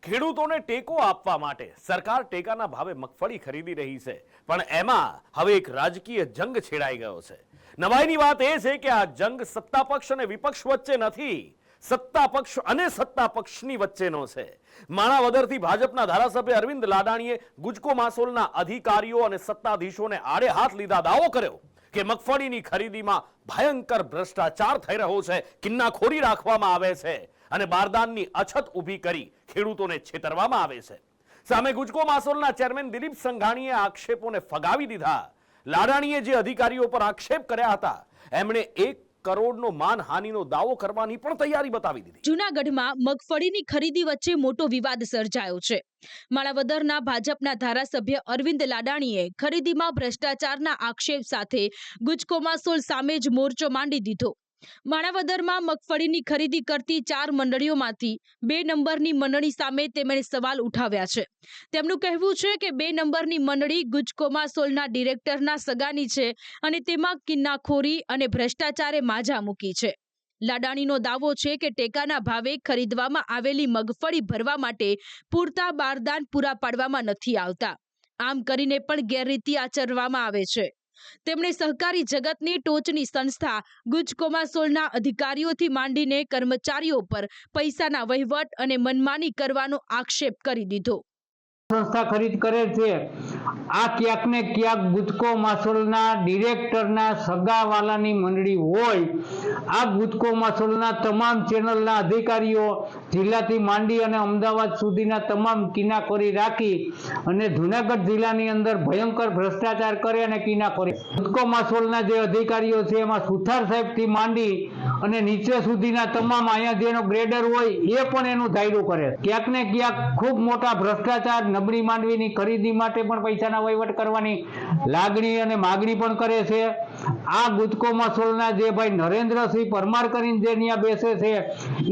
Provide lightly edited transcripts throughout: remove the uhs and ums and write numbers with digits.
ખેડૂતોને ટેકો આપવા માટે સરકાર ટેકાના ભાવે મગફળી ખરીદી રહી છે, પણ એમાં હવે એક રાજકીય જંગ છેડાઈ ગયો છે। નવાઈની વાત એ છે કે આ જંગ સત્તા પક્ષ અને વિપક્ષ વચ્ચે નથી, સત્તા પક્ષ અને સત્તા પક્ષની વચ્ચેનો છે। માણાવદરથી ભાજપના ધારાસભ્ય અરવિંદ લાડાણીએ ગુજકો માસોલના અધિકારીઓ અને સત્તાધીશોને આડે હાથ લીધા દાવો કર્યો કે મગફળીની ખરીદીમાં ભયંકર ભ્રષ્ટાચાર થઈ રહ્યો છે, કિન્નાખોરી રાખવામાં આવે છે અને બારદાનની અછત ઊભી કરી ખેડૂતોને છેતરવામાં આવે છે। સામે ગુજકો માસોલના ચેરમેન દિલીપ સંઘાણીએ આક્ષેપોને ફગાવી દીધા। લાડાણીએ જે અધિકારીઓ પર આક્ષેપ કર્યા હતા, એમણે 1 કરોડનો માનહાનિનો દાવો કરવાની પણ તૈયારી બતાવી દીધી। જૂનાગઢમાં મગફળીની ખરીદી વચ્ચે મોટો વિવાદ સર્જાયો છે। માણાવદરના ભાજપના ધારાસભ્ય અરવિંદ લાડાણીએ ખરીદીમાં ભ્રષ્ટાચારના આક્ષેપ સાથે ગુજકો માસોલ સામે જ મોરચો માંડી દીધો। માણાવદરમાં મગફળીની ખરીદી કરતી 4 મંડળીઓમાંથી 2 નંબરની મંડળી સામે તેમણે સવાલ ઉઠાવ્યા છે। તેમનું કહેવું છે કે 2 નંબરની મંડળી ગુજકો માસોલના ડિરેક્ટરના સગાની છે અને તેમાં કિન્નાખોરી અને ભ્રષ્ટાચારે માજા મૂકી છે। લાડાણીનો દાવો છે કે ટેકાના ભાવે ખરીદવામાં આવેલી મગફળી ભરવા માટે પૂરતા બારદાન પૂરા પાડવામાં નથી આવતા, આમ કરીને પણ ગેરરીતિ આચરવામાં આવે છે। તેમણે સહકારી જગતની ટોચની સંસ્થા ગુજકો માસોલના અધિકારીઓથી માંડીને કર્મચારીઓ પર પૈસાના વહીવટ અને મનમાની કરવાનો આક્ષેપ કરી દીધો। સંસ્થા ખરીદ કરે છે, આ ક્યાંક ને ક્યાંક ગુજકો માસોલના ડિરેક્ટરના સગાવાલાની મંડળી હોય। આ ગુજકો માસોલના તમામ ચેનલના અધિકારીઓ જિલ્લાથી માંડી અને અમદાવાદ સુધીના તમામ કિનાખોરી રાખી અને જુનાગઢ જિલ્લાની અંદર ભયંકર ભ્રષ્ટાચાર કરે અને કિનાખોરી। ગુજકો માસોલના જે અધિકારીઓ છે એમાં સુથાર સાહેબથી માંડી અને નીચે સુધીના તમામ અહીંયા જેનો ગ્રેડર હોય એ પણ એનું ધાયરું કરે। ક્યાંક ને ક્યાંક ખૂબ મોટા ભ્રષ્ટાચાર, નબળી માંડવીની ખરીદી માટે પણ પૈસાના વહીવટ કરવાની લાગણી અને માગણી પણ કરે છે। આ ગુજકો માસોલના જે ભાઈ નરેન્દ્રસિંહ પરમાર કરીને જે ત્યાં બેસે છે,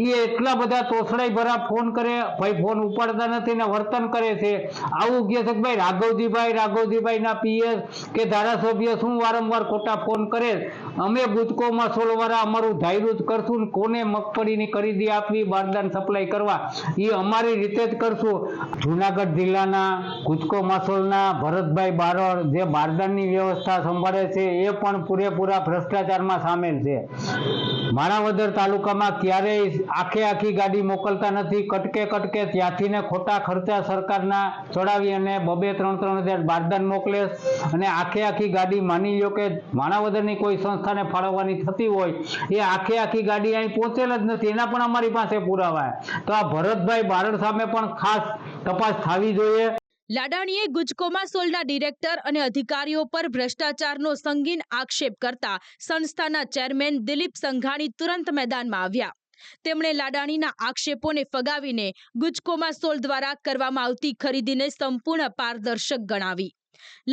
એ એટલા બધા તોછડાઈ ભરા ફોન કરે, ભાઈ ફોન ઉપાડતા નથી ને વર્તન કરે છે। આવું કહે છે કે ભાઈ રાઘવજીભાઈના પીએસ કે ધારાસભ્ય શું વારંવાર ખોટા ફોન કરે, અમે ગુજકો માસોલ વાળા અમારું ધાયરું જ કરશું ને કોને મગફળીની ખરીદી આપવી, બારદાન સપ્લાય કરવા એ અમારી રીતે જ કરશું। જુનાગઢ જિલ્લાના ગુજકો માસોલના ભરતભાઈ બારડ જે બારદાનની વ્યવસ્થા સંભાળે છે એ પણ પૂરેપૂરા ભ્રષ્ટાચારમાં સામેલ છે। માણાવદર તાલુકામાં ક્યારેય આખી ગાડી મોકલતા નથી, કટકે ત્યાંથી ને ખોટા ખર્ચા સરકારના ચડાવી અને 2-3 હજાર બારદાન મોકલે અને આખી ગાડી માની લો કે માણાવદરની કોઈ સંસ્થાને ફાળવવાની થતી હોય, એ આખી ગાડી અહીં પહોંચેલ જ નથી, એના પણ અમારી પાસે પુરાવા। તો આ ભરતભાઈ બારડ સામે પણ ખાસ તપાસ થવી જોઈએ। લાડાણીએ ગુજકો માસોલના ડિરેક્ટર અને અધિકારીઓ પર ભ્રષ્ટાચારનો સંગીન આક્ષેપ કરતા સંસ્થાના ચેરમેન દિલીપ સંઘાણી તુરંત મેદાનમાં આવ્યા। તેમણે લાડાણીના આક્ષેપોને ફગાવીને ગુજકો માસોલ દ્વારા કરવામાં આવતી ખરીદીને સંપૂર્ણ પારદર્શક ગણાવી।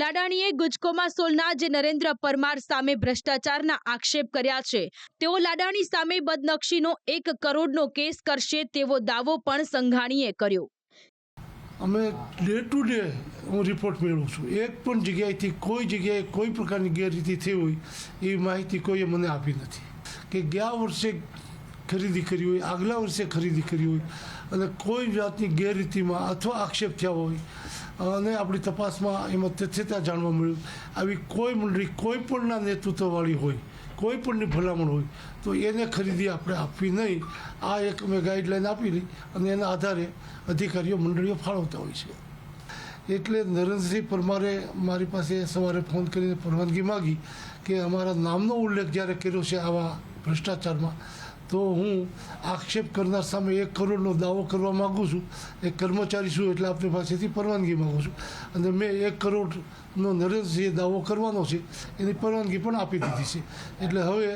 લાડાણીએ ગુજકો માસોલના જે નરેન્દ્ર પરમાર સામે ભ્રષ્ટાચારના આક્ષેપ કર્યા છે, તેઓ લાડાણી સામે બદનક્ષીનો 1 કરોડનો કેસ કરશે તેવો દાવો પણ સંઘાણીએ કર્યો। અમે ડે ટુ ડે હું રિપોર્ટ મેળવું છું, એક પણ જગ્યાએથી કોઈ જગ્યાએ કોઈ પ્રકારની ગેરરીતિ થઈ હોય એવી માહિતી કોઈએ મને આપી નથી કે ગયા વર્ષે ખરીદી કરી હોય, આગલા વર્ષે ખરીદી કરી હોય અને કોઈ જાતની ગેરરીતિમાં અથવા આક્ષેપ થયા હોય અને આપણી તપાસમાં એમાં તથ્યતા જાણવા મળ્યું, આવી કોઈ મંડળી કોઈ પણના નેતૃત્વવાળી હોય, કોઈ પણની ભલામણ હોય તો એને ખરીદી આપણે આપવી નહીં। આ એક અમે ગાઈડલાઈન આપેલી અને એના આધારે અધિકારીઓ મંડળીઓ ફાળવતા હોય છે। એટલે નરેન્દ્રસિંહ પરમારે મારી પાસે સવારે ફોન કરીને પરવાનગી માગી કે અમારા નામનો ઉલ્લેખ જ્યારે કર્યો છે આવા ભ્રષ્ટાચારમાં, તો હું આક્ષેપ કરનાર સામે 1 કરોડનો દાવો કરવા માગું છું। એક કર્મચારી છું એટલે આપણી પાસેથી પરવાનગી માગું છું અને મેં 1 કરોડનો નરેન્દ્રસિંહે દાવો કરવાનો છે એની પરવાનગી પણ આપી દીધી છે। એટલે હવે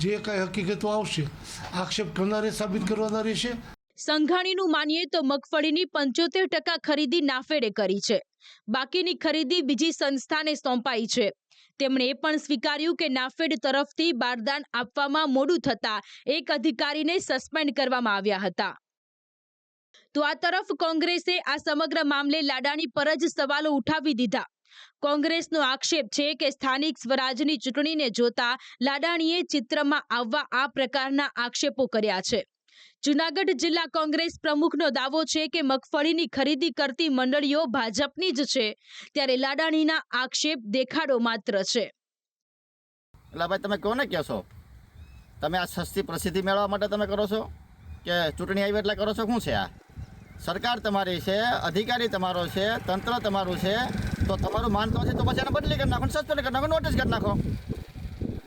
જે કાંઈ હકીકતો આવશે આક્ષેપ કરનારે સાબિત કરવાના રહેશે। સંઘાણીનું માનીએ તો મગફળીની 75% ખરીદી નાફેડે કરી છે, બાકીની ખરીદી બીજી સંસ્થાને સોંપાઈ છે। તેમણે એ પણ સ્વીકાર્યું કે નાફેડ તરફથી બારદાન આપવામાં મોડું થતા એક અધિકારીને સસ્પેન્ડ કરવામાં આવ્યા હતા। તો આ તરફ કોંગ્રેસે આ સમગ્ર મામલે લાડાણી પર જ સવાલો ઉઠાવી દીધા। કોંગ્રેસનો આક્ષેપ છે કે સ્થાનિક સ્વરાજની ચૂંટણીને જોતા લાડાણીએ ચિત્રમાં આવવા આ પ્રકારના આક્ષેપો કર્યા છે। જૂનાગઢ જિલ્લા કોંગ્રેસ પ્રમુખનો દાવો છે કે મગફળીની ખરીદી કરતી મંડળીઓ ભાજપની જ છે, ત્યારે લાડાણીના આક્ષેપ દેખાડો માત્ર છે. એટલે ભાઈ તમે કોને કહેશો? તમે આ સસ્તી પ્રસિદ્ધિ મેળવવા માટે તમે કરો છો કે ચૂંટણી આવી એટલે કરો છો? શું છે આ? સરકાર તમારી છે, અધિકારી તમારો છે, તંત્ર તમારું છે, તો તમારું માનતો છે તો પછી એને બદલી કરી નાખો, સસ્પેન્ડ કરી નાખો, નોટિસ કરી નાખો.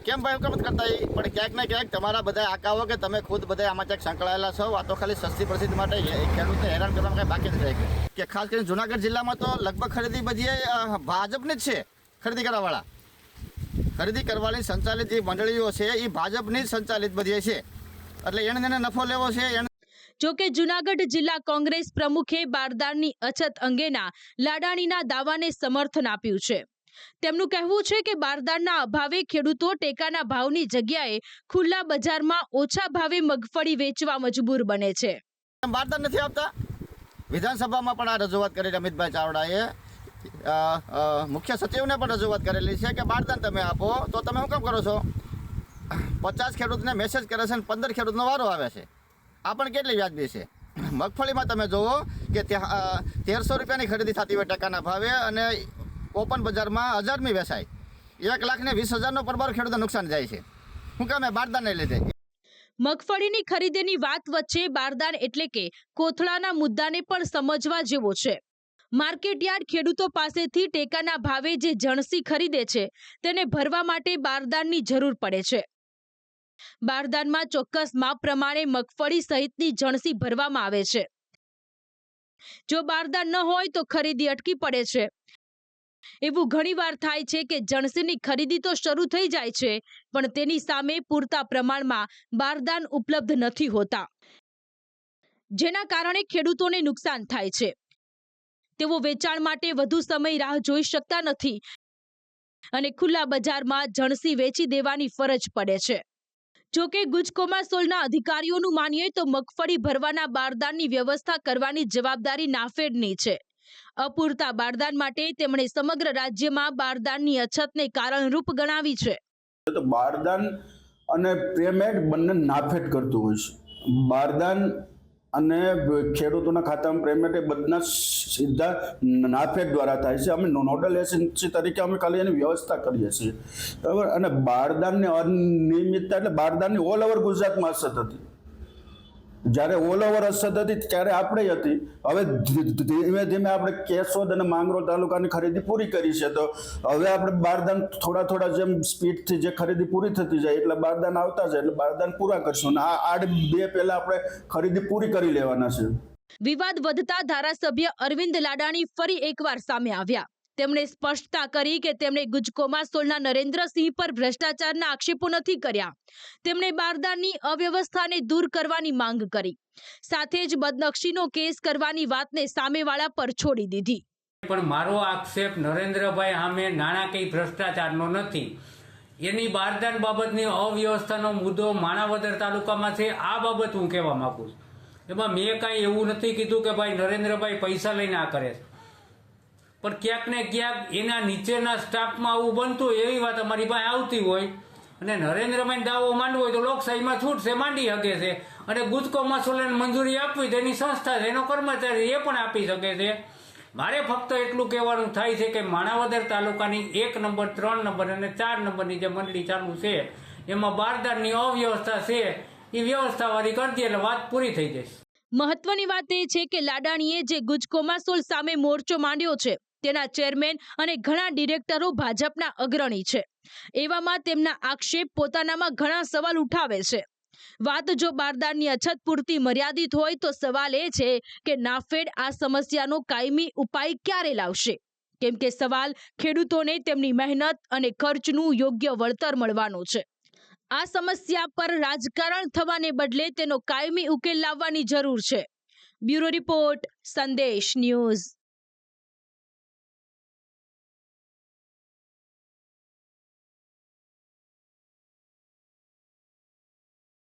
કેમ ભાઈ કેમ કરતા? પણ ક્યાંક ને ક્યાંક તમારા બધા આકાઓ કે તમે ખુદ બધા આમાં ક્યાંક સંકળાયેલા છો. આ તો ખાલી સસ્તી પ્રસિદ્ધિ માટે ખેડૂતને હેરાન કરવામાં કંઈ બાકી જ રહે કે ખાસ કરીને જૂનાગઢ જિલ્લામાં તો લગભગ ખરીદી બધી ભાજપની જ છે. ખરીદી કરવાવાળા, ખરીદી કરવાની સંચાલિત જે મંડળીઓ છે એ ભાજપની જ સંચાલિત બધી છે. એટલે એને નફો લેવો છે. જોકે જૂનાગઢ જિલ્લા કોંગ્રેસ પ્રમુખે બારદાનની અછત અંગેના લાડાણીના દાવાને સમર્થન આપ્યું છે. તેમનું કહેવું છે કે બારદાનના અભાવે ખેડૂતો ટેકાના ભાવની જગ્યાએ ખુલ્લા બજારમાં ઓછા ભાવે મગફળી વેચવા મજબૂર બને છે. બારદાન નથી આપતા. વિધાનસભામાં પણ આ રજૂઆત કરી અમિતભાઈ ચાવડાએ મુખ્ય સચિવને પણ રજૂઆત કરેલી છે કે બારદાન તમે આપો તો તમે શું કામ કરો છો? 50 ખેડૂતને મેસેજ કરે છે અને 15 ખેડૂતનો વારો આવે છે. આ પણ કેટલી વ્યાજબી છે? મગફળીમાં તમે જુઓ કે ત્યાં 1300 રૂપિયાની ખરીદી થતી હોય ટેકાના ભાવે અને ઓપન બજારમાં 1000ની વેચાય. 1,20,000નો પરબારો ખેડૂતને નુકસાન જાય છે. શું કામ? બારદાનને લીધે. મગફળીની ખરીદીની વાત વચ્ચે બારદાન એટલે કે કોથળાના મુદ્દાને પણ સમજવા જેવો છે. માર્કેટયાર્ડ ખેડૂતો પાસેથી ટેકાના ભાવે જે જણસી ખરીદે છે તેને ભરવા માટે બારદાનની જરૂર પડે છે. બારદાનમાં ચોક્કસ માપ પ્રમાણે મગફળી સહિતની જણસી ભરવામાં આવે છે. જો બારદાન ન હોય તો ખરીદી અટકી પડે છે. એવું ઘણીવાર થાય છે કે જણસીની ખરીદી તો શરૂ થઈ જાય છે, પણ તેની સામે પૂરતા પ્રમાણમાં બારદાન ઉપલબ્ધ નથી હોતા, જેના કારણે ખેડૂતોને નુકસાન થાય છે. તેઓ વેચાણ માટે વધુ સમય રાહ જોઈ શકતા નથી અને ખુલ્લા બજારમાં જણસી વેચી દેવાની ફરજ પડે છે. જોકે ગુજકોમાસોલના અધિકારીઓનું માનીએ તો મગફળી ભરવાના બારદાનની વ્યવસ્થા કરવાની જવાબદારી નાફેડની છે. અપૂરતા બારદાન માટે તેમણે સમગ્ર રાજ્યમાં બારદાનની અછતને કારણરૂપ ગણાવી છે. તો બારદાન અને પેમેન્ટ બંને નાફેડ કરતું હોય છે. બારદાન અને ખેડૂતોના ખાતામાં પેમેન્ટ એ બધા સીધા નાફેડ દ્વારા થાય છે. અમે નોડલ એજન્સી તરીકે અમે ખાલી એની વ્યવસ્થા કરીએ છીએ, બરાબર. અને બારદાનની અનિયમિતતા એટલે બારદાનની ઓલ ઓવર ગુજરાતમાં અછત હતી. જ્યારે ઓલ ઓવર અછત હતી ત્યારે આપણે હતી. હવે ધીમે ધીમે આપણે કેશોદ અને માંગરોળ તાલુકાની ખરીદી પૂરી કરી છે. તો હવે આપણે બારદાન થોડા જેમ સ્પીડથી જે ખરીદી પૂરી થતી જાય એટલે બારદાન આવતા જાય એટલે બારદાન પૂરા કરશું. અને આ 8-2 પહેલા આપણે ખરીદી પૂરી કરી લેવાના છે. વિવાદ વધતા ધારાસભ્ય અરવિંદ લાડાણી ફરી એકવાર સામે આવ્યા. તેમણે સ્પષ્ટતા કરી કે તેમણે ગુજકોમાસોલના નરેન્દ્રસિંહ પર ભ્રષ્ટાચારના આક્ષેપો નથી કર્યા. તેમણે બારદાનની અવ્યવસ્થાને દૂર કરવાની માંગ કરી. સાથે જ બદનક્ષીનો કેસ કરવાની વાતને સામેવાળા પર છોડી દીધી. પણ મારો આક્ષેપ નરેન્દ્રભાઈ સામે નાણાકીય ભ્રષ્ટાચારનો નથી. એની બારદાન બાબતની અવ્યવસ્થાનો મુદ્દો માણાવદર તાલુકામાં છે. આ બાબત હું કહેવા માંગુ છું. એમાં મેં કાંઈ એવું નથી કીધું કે ભાઈ નરેન્દ્રભાઈ પૈસા લઈને આ કરે છે. પણ ક્યાંક ને ક્યાંક એના નીચેના સ્ટાફમાં આવું બનતું હોય એવી વાત અમારી પાસે આવતી હોય અને નરેન્દ્રભાઈ દાવો માંડવો હોય તો લોકશાહીમાં છૂટ છે, માંડી શકે છે. અને ગુજકોમાસોલને મંજૂરી આપવી તેની સંસ્થા છે, એનો કર્મચારી એ પણ આપી શકે છે. મારે ફક્ત એટલું કહેવાનું થાય છે કે માણાવદર તાલુકાની 1 નંબર, 3 નંબર અને 4 નંબરની જે મંડળી ચાલુ છે એમાં બારદાનની અવ્યવસ્થા છે, એ વ્યવસ્થાવાળી કરી દે એટલે વાત પૂરી થઈ જશે. મહત્વની વાત એ છે કે લાડાણીએ જે ગુજકોમાસોલ સામે મોરચો માંડ્યો છે તેના ચેરમેન અને ઘણા ડિરેક્ટરો ભાજપના અગ્રણી છે. એવામાં તેમના આક્ષેપ પોતાનામાં ઘણા સવાલ ઉઠાવે છે. વાત જો બારદાનની અછત પૂરતી મર્યાદિત હોય તો સવાલ એ છે કે નાફેડ આ સમસ્યાનો કાયમી ઉપાય ક્યારે લાવશે? કેમ કે સવાલ ખેડૂતોને તેમની મહેનત અને ખર્ચનું યોગ્ય વળતર મળવાનો છે. આ સમસ્યા પર રાજકારણ થવાને બદલે તેનો કાયમી ઉકેલ લાવવાની જરૂર છે. બ્યુરો રિપોર્ટ, સંદેશ ન્યૂઝ.